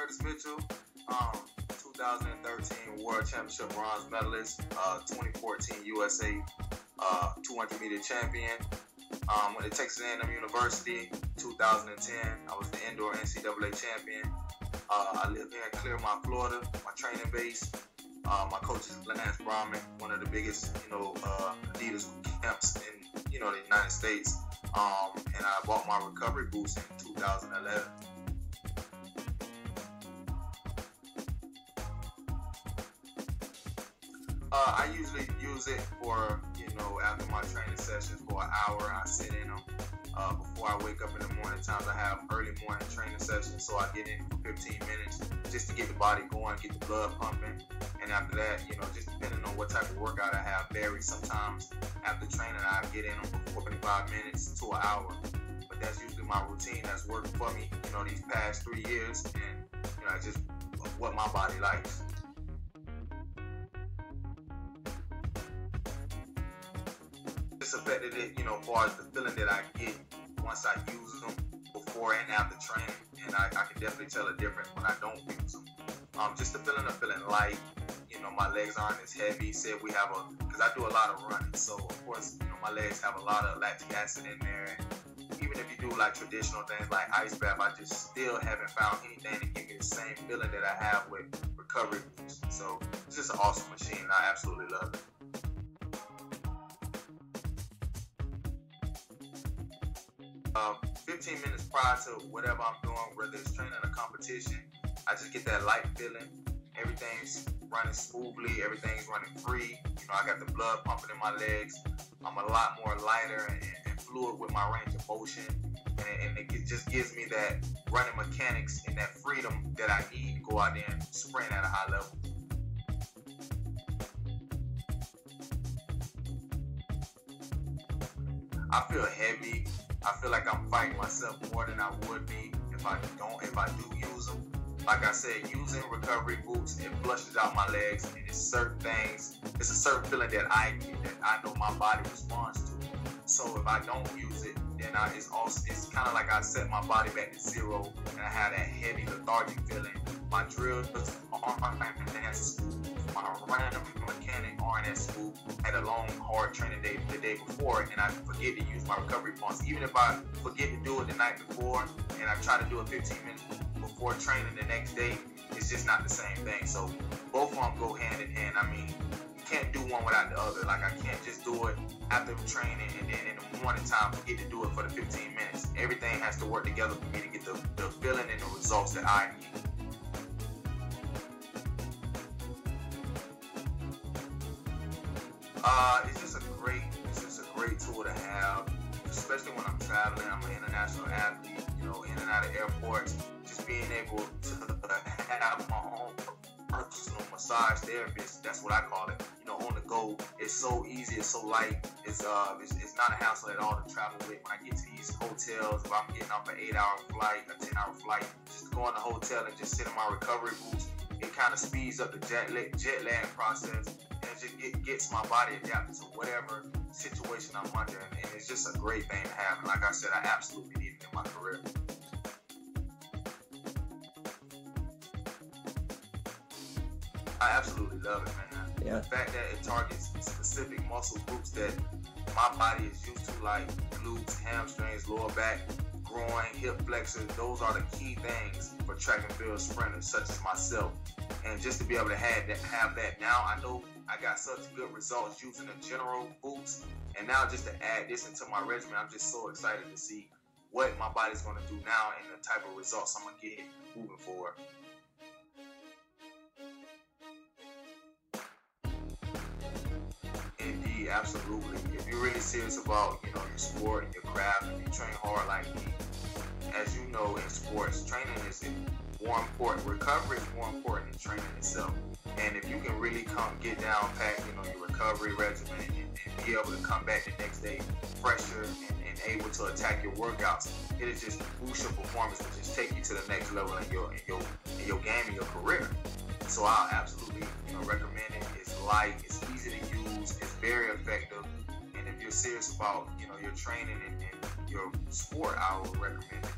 Curtis Mitchell, 2013 World Championship bronze medalist, 2014 USA 200 meter champion. Went to Texas A&M University, 2010. I was the indoor NCAA champion. I live here in Clearmont, Florida. My training base. My coach is Lance Brahman, one of the biggest, Adidas camps in, the United States. And I bought my recovery boots in 2011. I usually use it for, after my training sessions for an hour. I sit in them. Before I wake up in the morning times, I have early morning training sessions, so I get in for 15 minutes just to get the body going, get the blood pumping. And after that, just depending on what type of workout I have, varies. Sometimes after training, I get in them for 45 minutes to an hour. But that's usually my routine that's worked for me, these past 3 years. And, just what my body likes. It's affected it, as far as the feeling that I get once I use them before and after training. And I can definitely tell a difference when I don't use them. Just the feeling of feeling light. My legs aren't as heavy. Because I do a lot of running. So, of course, my legs have a lot of lactic acid in there. And even if you do like traditional things like ice bath, I just still haven't found anything to give me the same feeling that I have with recovery boots. So it's just an awesome machine. I absolutely love it. 15 minutes prior to whatever I'm doing, whether it's training or competition, I just get that light feeling. Everything's running smoothly. Everything's running free. I got the blood pumping in my legs. I'm a lot more lighter and fluid with my range of motion. And it just gives me that running mechanics and that freedom that I need to go out there and sprint at a high level. I feel heavy. I feel like I'm fighting myself more than I would be if I do use them. Like I said, using recovery boots, it flushes out my legs, and it's a certain feeling that I get, that I know my body responds to. So if I don't use it, then it's kind of like I set my body back to zero, and I have that heavy lethargic feeling. My drills aren't as smooth. My running mechanic aren't as smooth. I had a long, hard training day the day before, and I forget to use my recovery pumps. Even if I forget to do it the night before, and I try to do it 15 minutes before training the next day, it's just not the same thing. So both of them go hand in hand. I mean, you can't do one without the other. Like, I can't just do it after training and then in the morning time forget to do it for the 15 minutes. Everything has to work together for me to get the feeling and the results that I need. It's just a great tool to have, especially when I'm traveling. I'm an international athlete, in and out of airports. Just being able to have my own personal massage therapist, that's what I call it, on the go. It's so easy, it's so light. It's not a hassle at all to travel with. When I get to these hotels, if I'm getting off an 8-hour flight, a 10-hour flight, just to go in the hotel and just sit in my recovery boots, it kind of speeds up the jet lag process. It gets my body adapted to whatever situation I'm under, and it's just a great thing to have. And like I said, I absolutely need it in my career. I absolutely love it, man. Yeah. The fact that it targets specific muscle groups that my body is used to, like glutes, hamstrings, lower back, groin, hip flexors, those are the key things for track and field sprinters such as myself. And just to be able to have that now, I know I got such good results using the general boots. And now just to add this into my regimen, I'm just so excited to see what my body's going to do now and the type of results I'm going to get moving forward. Indeed, absolutely. If you're really serious about, your sport and your craft, and you train hard like me, as you know, in sports, training is more important. Recovery is more important than training itself. And if you can really get down pat, your recovery regimen and be able to come back the next day fresher and able to attack your workouts, it'll just boost your performance and just take you to the next level in your game and your career. So I'll absolutely recommend it. It's light, it's easy to use, it's very effective. And if you're serious about your training and your sport, I would recommend it.